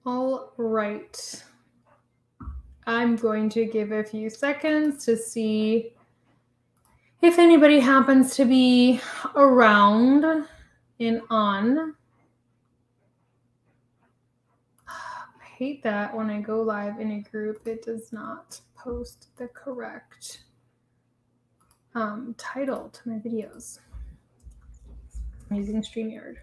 All right. I'm going to give a few seconds to see if anybody happens to be around and on. I hate that when I go live in a group, it does not post the correct title to my videos. I'm using StreamYard.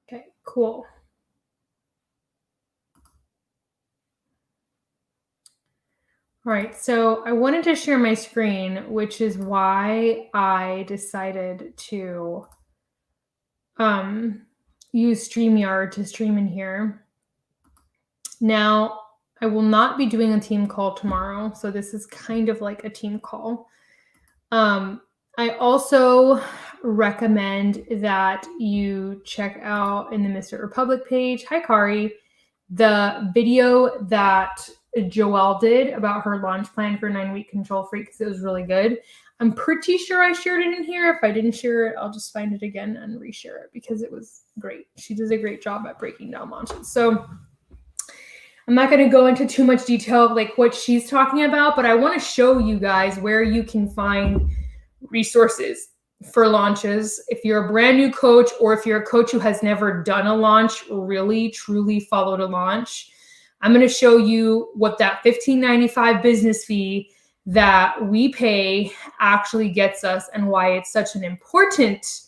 Okay, cool. All right, so I wanted to share my screen, which is why I decided to use StreamYard to stream in here. Now, I will not be doing a team call tomorrow, so this is kind of like a team call. I also recommend that you check out in the Mr. Republic page, hi Kari, the video that Joelle did about her launch plan for 9-week Control Freak, because it was really good. I'm pretty sure I shared it in here. If I didn't share it, I'll just find it again and reshare it because it was great. She does a great job at breaking down launches. So I'm not going to go into too much detail of like what she's talking about, but I want to show you guys where you can find resources for launches. If you're a brand new coach, or if you're a coach who has never done a launch, really, truly followed a launch, I'm going to show you what that $15.95 business fee that we pay actually gets us and why it's such an important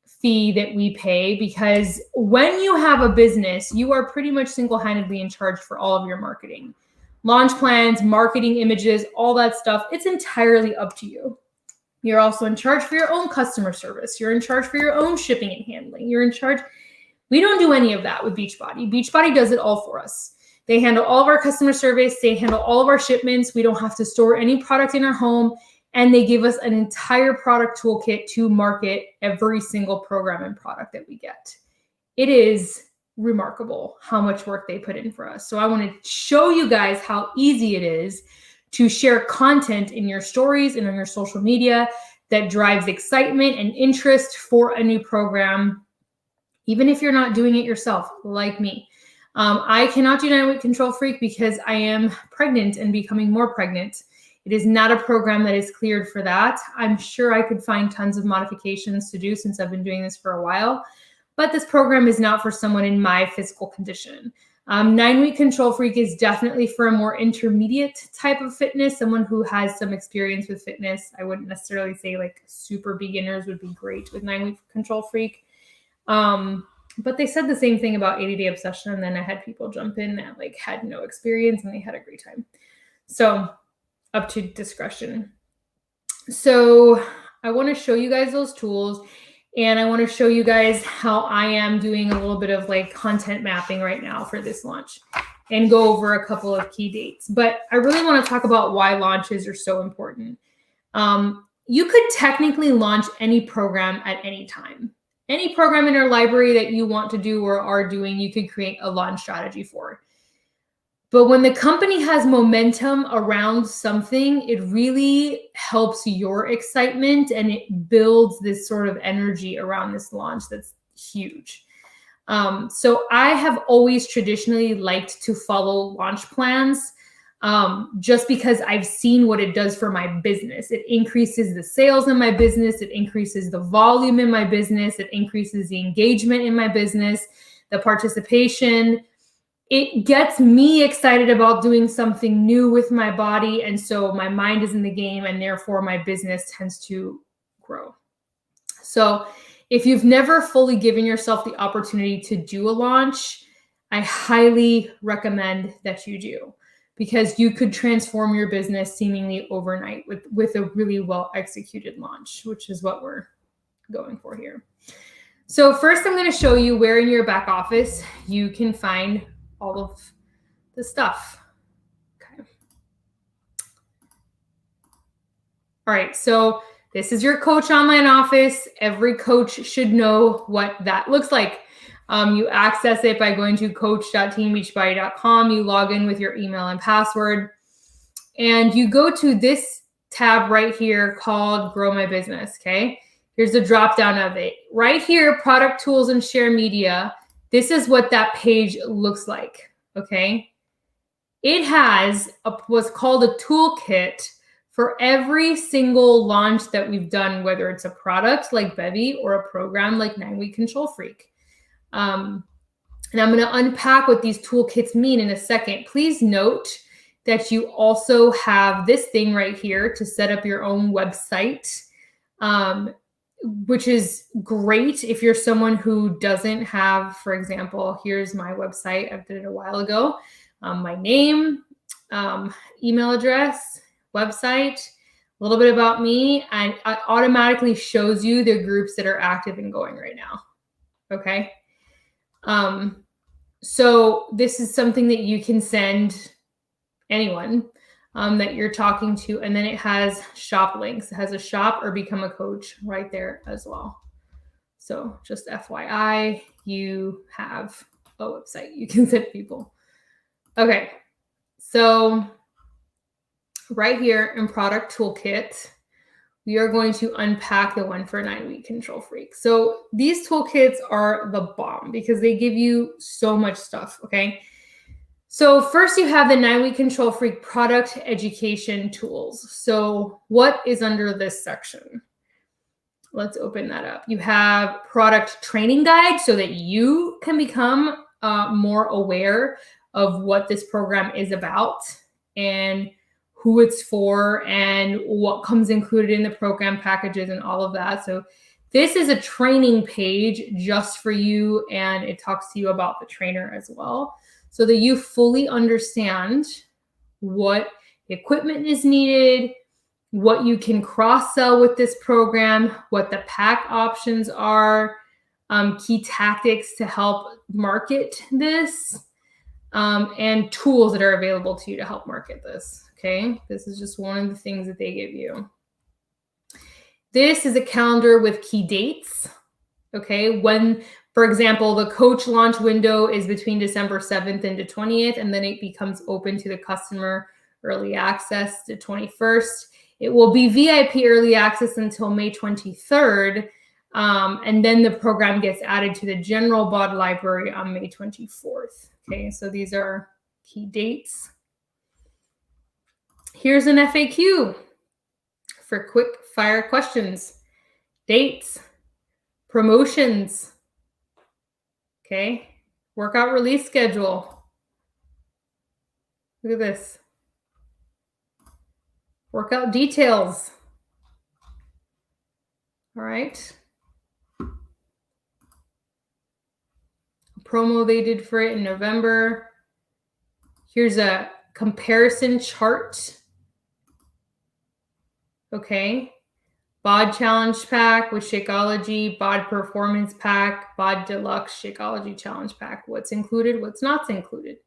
fee that we pay, because when you have a business, you are pretty much single-handedly in charge for all of your marketing. Launch plans, marketing images, all that stuff, it's entirely up to you. You're also in charge for your own customer service. You're in charge for your own shipping and handling. You're in charge. We don't do any of that with Beachbody. Beachbody does it all for us. They handle all of our customer service. They handle all of our shipments. We don't have to store any product in our home. And they give us an entire product toolkit to market every single program and product that we get. It is remarkable how much work they put in for us. So I want to show you guys how easy it is to share content in your stories and on your social media that drives excitement and interest for a new program, even if you're not doing it yourself, like me. I cannot do 9-week Control Freak because I am pregnant and becoming more pregnant. It is not a program that is cleared for that. I'm sure I could find tons of modifications to do since I've been doing this for a while, but this program is not for someone in my physical condition. 9-week Control Freak is definitely for a more intermediate type of fitness, someone who has some experience with fitness. I wouldn't necessarily say like super beginners would be great with 9-week Control Freak. But they said the same thing about 80-day obsession. And then I had people jump in that like had no experience and they had a great time. So up to discretion. So I want to show you guys those tools, and I want to show you guys how I am doing a little bit of like content mapping right now for this launch and go over a couple of key dates. But I really want to talk about why launches are so important. You could technically launch any program at any time. Any program in our library that you want to do or are doing, you could create a launch strategy for. But when the company has momentum around something, it really helps your excitement and it builds this sort of energy around this launch that's huge. So I have always traditionally liked to follow launch plans just because I've seen what it does for my business. It increases the sales in my business. It increases the volume in my business. It increases the engagement in my business, the participation. It gets me excited about doing something new with my body. And so my mind is in the game, and therefore my business tends to grow. So if you've never fully given yourself the opportunity to do a launch, I highly recommend that you do, because you could transform your business seemingly overnight with a really well executed launch, which is what we're going for here. So first I'm going to show you where in your back office you can find all of the stuff. Okay. All right, so this is your Coach Online Office. Every coach should know what that looks like. You access it by going to coach.teambeachbody.com. You log in with your email and password, and you go to this tab right here called Grow My Business, okay? Here's the drop down of it. Right here, Product Tools and Share Media. This is what that page looks like, okay? It has what's called a toolkit for every single launch that we've done, whether it's a product like Bevy or a program like 9-Week Control Freak. And I'm going to unpack what these toolkits mean in a second. Please note that you also have this thing right here to set up your own website, which is great if you're someone who doesn't have, for example, here's my website. I did it a while ago. My name, email address, website, a little bit about me, and it automatically shows you the groups that are active and going right now. Okay. So this is something that you can send anyone that you're talking to. And then it has shop links. It has a shop or become a coach right there as well. So just FYI, you have a website you can send people. Okay. So right here in Product Toolkit, we are going to unpack the one for 9-Week Control Freak. So these toolkits are the bomb because they give you so much stuff, okay? So first you have the 9-Week Control Freak product education tools. So what is under this section? Let's open that up. You have product training guide so that you can become more aware of what this program is about and who it's for and what comes included in the program packages and all of that. So this is a training page just for you, and it talks to you about the trainer as well so that you fully understand what equipment is needed, what you can cross-sell with this program, what the pack options are, key tactics to help market this, and tools that are available to you to help market this. Okay, this is just one of the things that they give you. This is a calendar with key dates. Okay, when, for example, the coach launch window is between December 7th and the 20th, and then it becomes open to the customer early access the 21st. It will be VIP early access until May 23rd, and then the program gets added to the general BOD library on May 24th. Okay, so these are key dates. Here's an FAQ for quick fire questions. Dates, promotions, okay, workout release schedule. Look at this. Workout details. All right. A promo they did for it in November. Here's a comparison chart. Okay. BOD Challenge Pack with Shakeology, BOD Performance Pack, BOD Deluxe Shakeology Challenge Pack. What's included, what's not included.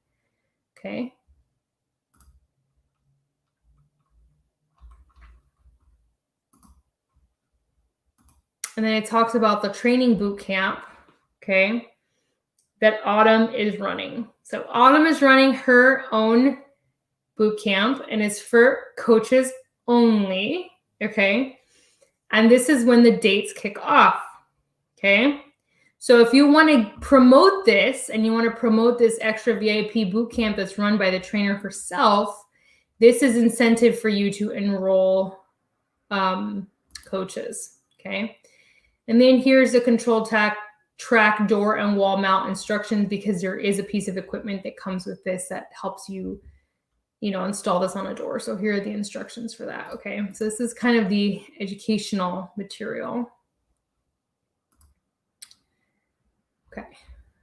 Okay. And then it talks about the training boot camp, okay, that Autumn is running. So Autumn is running her own boot camp, and it's for coaches only, okay? And this is when the dates kick off, okay? So if you want to promote this and you want to promote this extra VIP boot camp that's run by the trainer herself, this is incentive for you to enroll coaches, okay? And then here's the control track door and wall mount instructions, because there is a piece of equipment that comes with this that helps you, install this on a door. So here are the instructions for that. Okay. So this is kind of the educational material. Okay.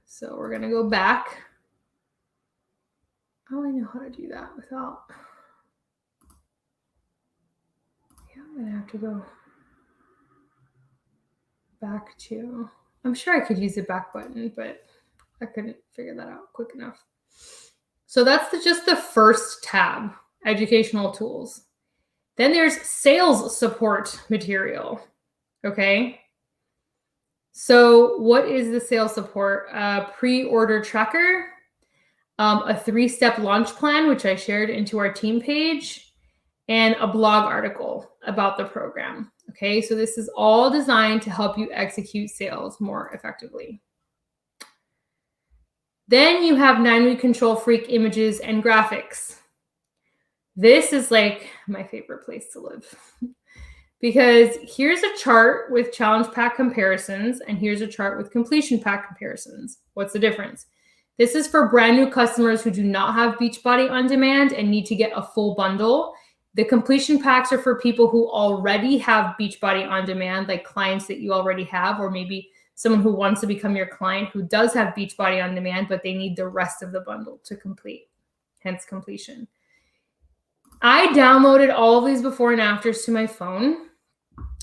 So we're going to go back. I only know how to do that without. Yeah, I'm going to have to go back to, I'm sure I could use the back button, but I couldn't figure that out quick enough. So that's just the first tab, educational tools. Then there's sales support material, okay? So what is the sales support? Pre-order tracker, a 3-step launch plan, which I shared into our team page, and a blog article about the program. Okay, so this is all designed to help you execute sales more effectively. Then you have 9-week control freak images and graphics. This is like my favorite place to live because here's a chart with challenge pack comparisons and here's a chart with completion pack comparisons. What's the difference? This is for brand new customers who do not have Beachbody On Demand and need to get a full bundle. The completion packs are for people who already have Beachbody On Demand, like clients that you already have, or maybe someone who wants to become your client who does have Beachbody On Demand, but they need the rest of the bundle to complete, hence completion. I downloaded all of these before and afters to my phone.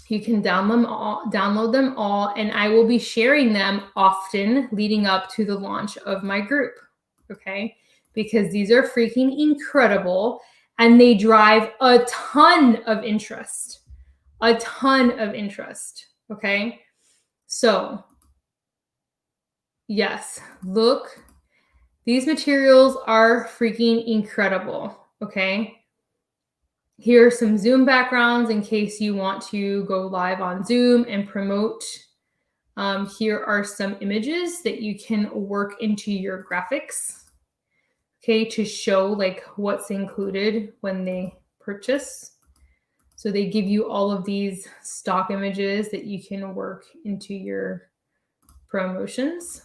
You can download them all, and I will be sharing them often leading up to the launch of my group, okay? Because these are freaking incredible, and they drive a ton of interest, okay? So, yes, look, these materials are freaking incredible, okay? Here are some Zoom backgrounds in case you want to go live on Zoom and promote. Here are some images that you can work into your graphics, okay, to show like what's included when they purchase. So they give you all of these stock images that you can work into your promotions.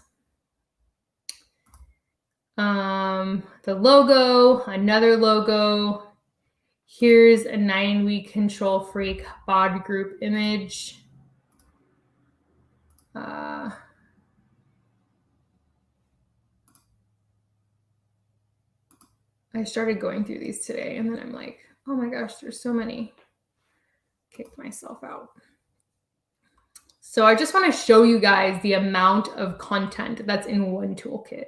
The logo, another logo. Here's a 9-week control freak bod group image. I started going through these today and then I'm like, oh my gosh, there's so many. Kicked myself out. So I just want to show you guys the amount of content that's in one toolkit.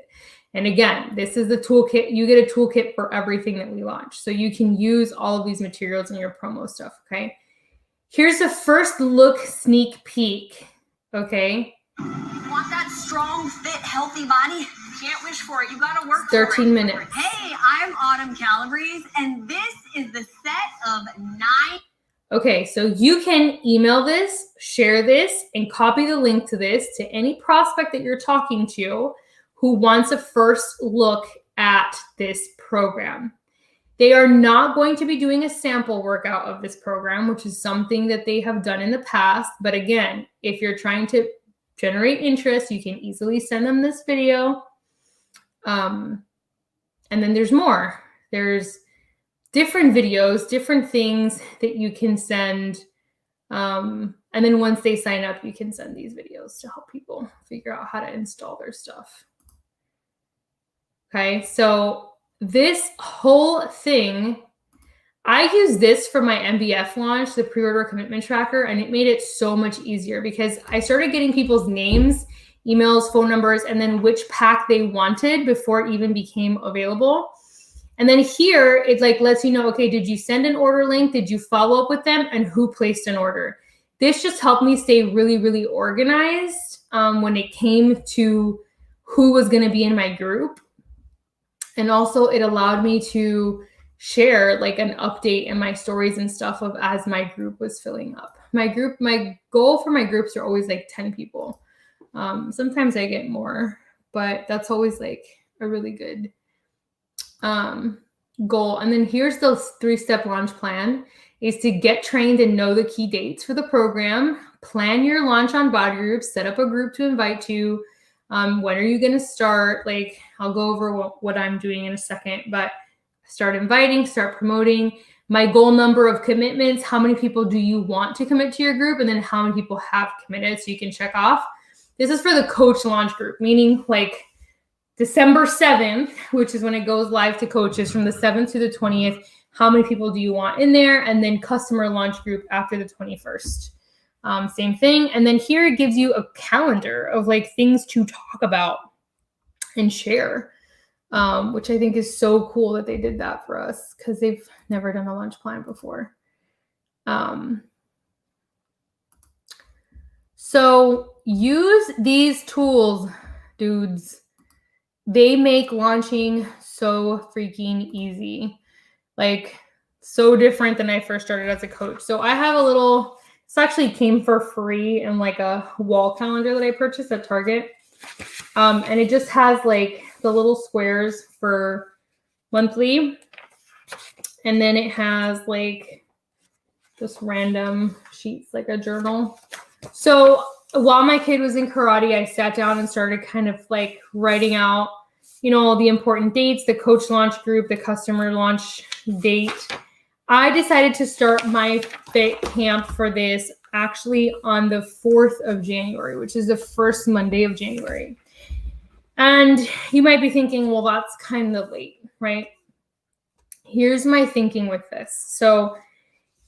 And again, this is the toolkit. You get a toolkit for everything that we launch. So you can use all of these materials in your promo stuff, okay? Here's a first look sneak peek, okay? Want that strong, fit, healthy body? Can't wish for it. You gotta work 13 minutes. Hey, I'm Autumn Calabrese, and this is the set of 9. Okay, so you can email this, share this, and copy the link to this to any prospect that you're talking to who wants a first look at this program. They are not going to be doing a sample workout of this program, which is something that they have done in the past. But again, if you're trying to generate interest, you can easily send them this video. And then there's more. There's different videos, different things that you can send. And then once they sign up, you can send these videos to help people figure out how to install their stuff. Okay, so this whole thing, I use this for my MBF launch, the pre-order commitment tracker, and it made it so much easier because I started getting people's names, emails, phone numbers, and then which pack they wanted before it even became available. And then here, it like lets you know, okay, did you send an order link? Did you follow up with them? And who placed an order? This just helped me stay really, really organized when it came to who was going to be in my group. And also it allowed me to share like an update in my stories and stuff of as my group was filling up. My goal for my groups are always like 10 people. Sometimes I get more, but that's always like a really good goal. And then here's the 3-step launch plan is to get trained and know the key dates for the program, plan your launch on body groups, set up a group to invite to. When are you going to start? Like I'll go over what I'm doing in a second, but start inviting, start promoting. My goal number of commitments, how many people do you want to commit to your group? And then how many people have committed so you can check off. This is for the coach launch group, meaning like December 7th, which is when it goes live to coaches from the 7th to the 20th. How many people do you want in there? And then customer launch group after the 21st. Same thing. And then here it gives you a calendar of like things to talk about and share. which I think is so cool that they did that for us because they've never done a lunch plan before. So use these tools, dudes. They make launching so freaking easy. Like, so different than I first started as a coach. So I have a little, this actually came for free in like a wall calendar that I purchased at Target. And it just has like the little squares for monthly. And then it has like just random sheets, like a journal. So while my kid was in karate, I sat down and started kind of like writing out, you know, all the important dates, the coach launch group, the customer launch date. I decided to start my fit camp for this actually on the 4th of January, which is the first Monday of January. And you might be thinking, well, that's kind of late, right? Here's my thinking with this. So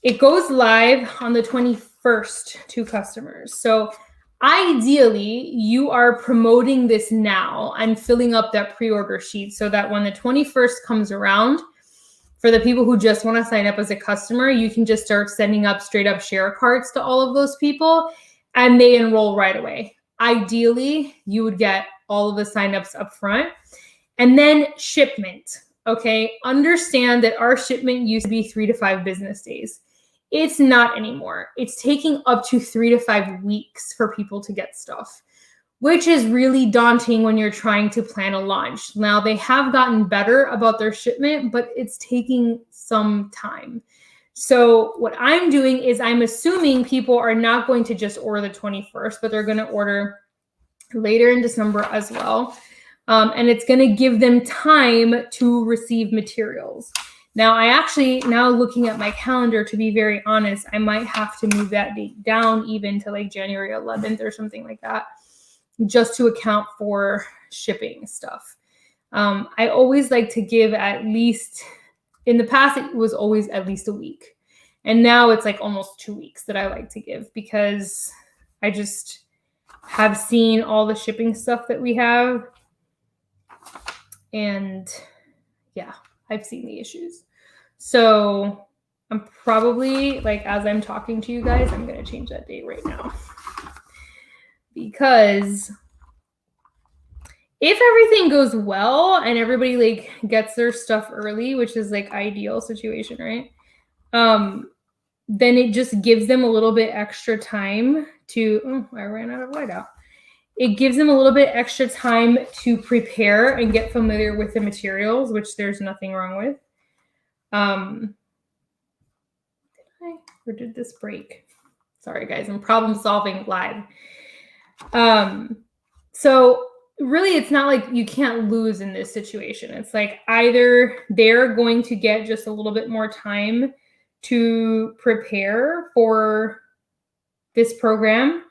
it goes live on the 21st to customers. So ideally, you are promoting this now and filling up that pre-order sheet so that when the 21st comes around, for the people who just want to sign up as a customer, you can just start sending up straight up share cards to all of those people and they enroll right away. Ideally, you would get all of the signups up front. And then shipment, okay? Understand that our shipment used to be 3 to 5 business days. It's not anymore. It's taking up to 3 to 5 weeks for people to get stuff, which is really daunting when you're trying to plan a launch. Now, they have gotten better about their shipment, but it's taking some time. So what I'm doing is I'm assuming people are not going to just order the 21st, but they're going to order later in December as well. And it's going to give them time to receive materials. Now, now looking at my calendar, to be very honest, I might have to move that date down even to like January 11th or something like that, just to account for shipping stuff. I always like to give at least, in the past, it was always at least a week. And now it's like almost 2 weeks that I like to give because I just have seen all the shipping stuff that we have. And yeah, I've seen the issues. So I'm probably, like, as I'm talking to you guys, I'm going to change that date right now. Because if everything goes well and everybody like gets their stuff early, which is like ideal situation, right? Then it just gives them a little bit extra time to, I ran out of whiteout. It gives them a little bit extra time to prepare and get familiar with the materials, which there's nothing wrong with. Or did this break? Sorry, guys, I'm problem solving live. So really, it's not like you can't lose in this situation. It's like either they're going to get just a little bit more time to prepare for this program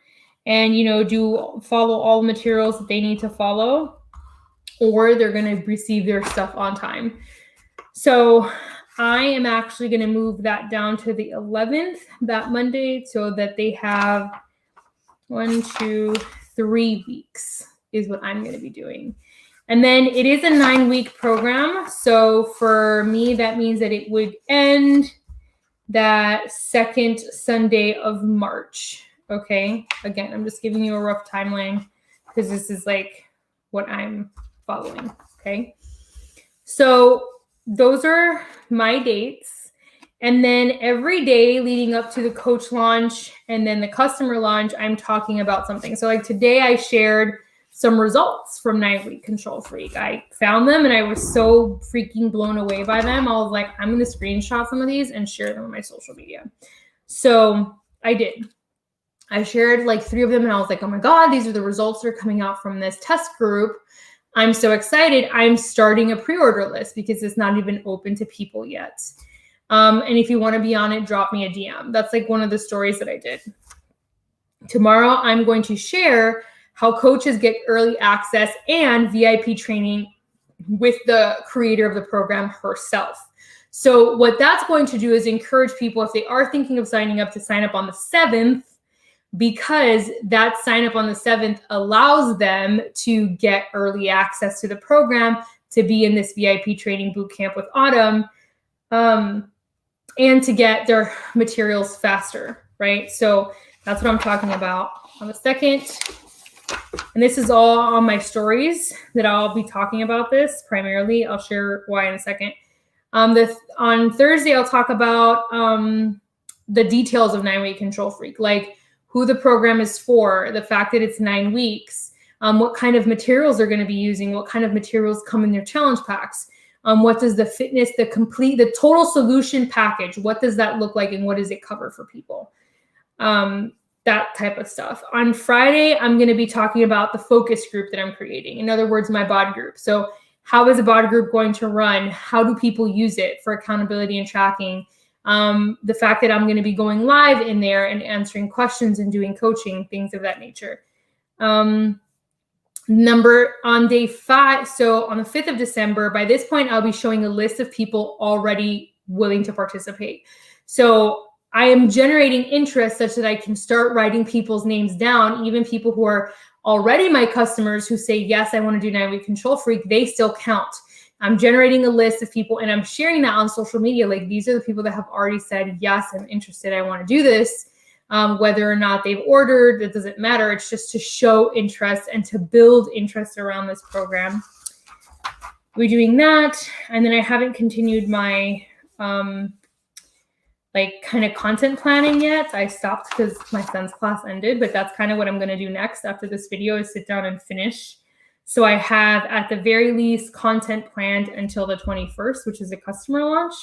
and, you know, follow all the materials that they need to follow, or they're going to receive their stuff on time. So I am actually going to move that down to the 11th, that Monday, so that they have 1, 2, 3 weeks is what I'm going to be doing. And then it is a 9-week program. So for me, that means that it would end that second Sunday of March. Okay. Again, I'm just giving you a rough timeline because this is like what I'm following. Okay. So those are my dates. And then every day leading up to the coach launch and then the customer launch, I'm talking about something. So like today I shared some results from 9-week Control Freak. I found them and I was so freaking blown away by them. I was like, I'm going to screenshot some of these and share them on my social media. So I did. I shared like 3 of them and I was like, oh my God, these are the results that are coming out from this test group. I'm so excited. I'm starting a pre-order list because it's not even open to people yet. And if you want to be on it, drop me a DM. That's like one of the stories that I did. Tomorrow, I'm going to share how coaches get early access and VIP training with the creator of the program herself. So what that's going to do is encourage people, if they are thinking of signing up, to sign up on the 7th, because that sign up on the 7th allows them to get early access to the program to be in this VIP training boot camp with Autumn, and to get their materials faster, right? So that's what I'm talking about on the second. And this is all on my stories that I'll be talking about this primarily. I'll share why in a second. On Thursday, I'll talk about the details of 9 Week Control Freak, like who the program is for, the fact that it's 9 weeks, what kind of materials they're going to be using, what kind of materials come in their challenge packs, what does the fitness, the total solution package, what does that look like and what does it cover for people? That type of stuff. On Friday, I'm going to be talking about the focus group that I'm creating. In other words, my bod group. So how is a bod group going to run? How do people use it for accountability and tracking? The fact that I'm going to be going live in there and answering questions and doing coaching, things of that nature. On day 5, so on the 5th of December, by this point, I'll be showing a list of people already willing to participate. So I am generating interest such that I can start writing people's names down, even people who are already my customers who say, yes, I want to do 9 Week Control Freak, they still count. I'm generating a list of people and I'm sharing that on social media. Like, these are the people that have already said, yes, I'm interested, I want to do this. Whether or not they've ordered, it doesn't matter. It's just to show interest and to build interest around this program. We're doing that. And then I haven't continued my kind of content planning yet. I stopped because my son's class ended, but that's kind of what I'm going to do next after this video is sit down and finish. So I have at the very least content planned until the 21st, which is a customer launch.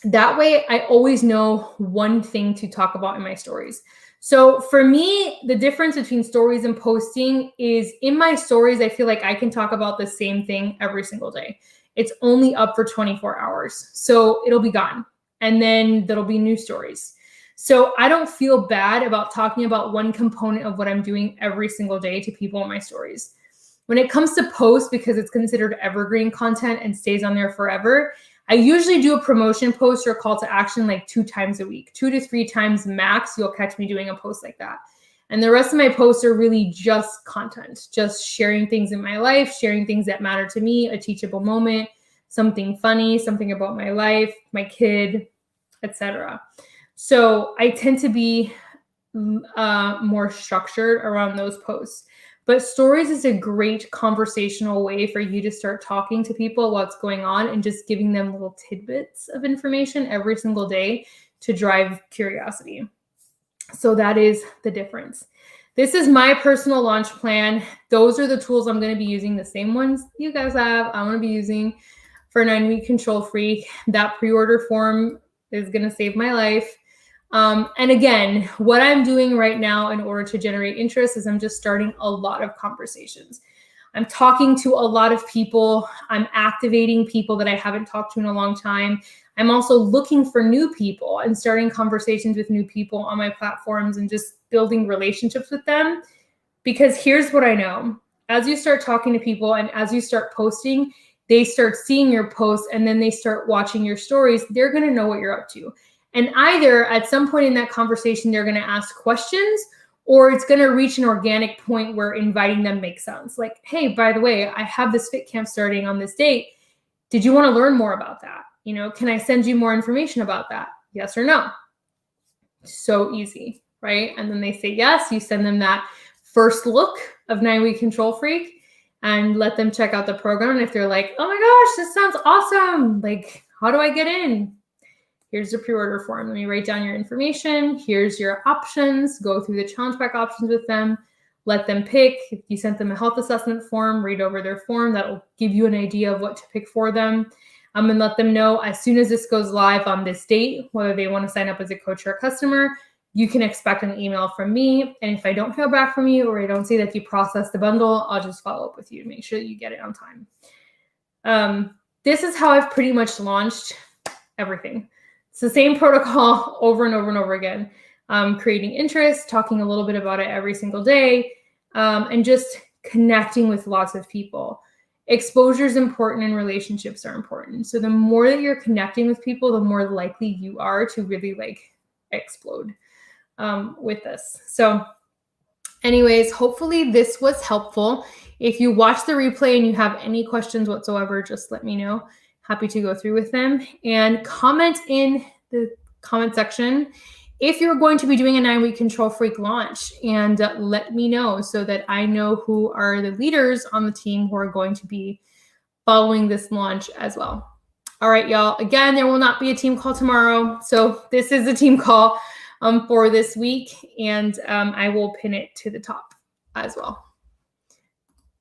That way I always know one thing to talk about in my stories. So for me, the difference between stories and posting is in my stories, I feel like I can talk about the same thing every single day. It's only up for 24 hours. So it'll be gone. And then there'll be new stories. So I don't feel bad about talking about one component of what I'm doing every single day to people in my stories. When it comes to posts, because it's considered evergreen content and stays on there forever, I usually do a promotion post or a call to action like 2 times a week, 2 to 3 times max. You'll catch me doing a post like that. And the rest of my posts are really just content, just sharing things in my life, sharing things that matter to me, a teachable moment, something funny, something about my life, my kid, etc. So I tend to be more structured around those posts. But stories is a great conversational way for you to start talking to people what's going on and just giving them little tidbits of information every single day to drive curiosity. So that is the difference. This is my personal launch plan. Those are the tools I'm going to be using, the same ones you guys have. I'm going to be using for 9 Week Control Freak. That pre-order form is going to save my life. And again, what I'm doing right now in order to generate interest is I'm just starting a lot of conversations. I'm talking to a lot of people. I'm activating people that I haven't talked to in a long time. I'm also looking for new people and starting conversations with new people on my platforms and just building relationships with them. Because here's what I know. As you start talking to people and as you start posting, they start seeing your posts and then they start watching your stories. They're going to know what you're up to. And either at some point in that conversation, they're going to ask questions, or it's going to reach an organic point where inviting them makes sense. Like, hey, by the way, I have this fit camp starting on this date. Did you want to learn more about that? You know, can I send you more information about that? Yes or no? So easy, right? And then they say yes. You send them that first look of 9 Week Control Freak and let them check out the program. And if they're like, oh my gosh, this sounds awesome. Like, how do I get in? Here's the pre-order form. Let me write down your information. Here's your options. Go through the challenge pack options with them. Let them pick. If you sent them a health assessment form, read over their form. That will give you an idea of what to pick for them. And let them know as soon as this goes live on this date, whether they want to sign up as a coach or a customer, you can expect an email from me. And if I don't hear back from you or I don't see that you processed the bundle, I'll just follow up with you to make sure that you get it on time. This is how I've pretty much launched everything. It's the same protocol over and over and over again. Creating interest, talking a little bit about it every single day, and just connecting with lots of people. Exposure is important and relationships are important. So the more that you're connecting with people, the more likely you are to really explode with this. So anyways, hopefully this was helpful. If you watch the replay and you have any questions whatsoever, just let me know. Happy to go through with them. And comment in the comment section if you're going to be doing a 9-week Control Freak launch, and let me know so that I know who are the leaders on the team who are going to be following this launch as well. All right, y'all. Again, there will not be a team call tomorrow. So this is a team call for this week, and I will pin it to the top as well.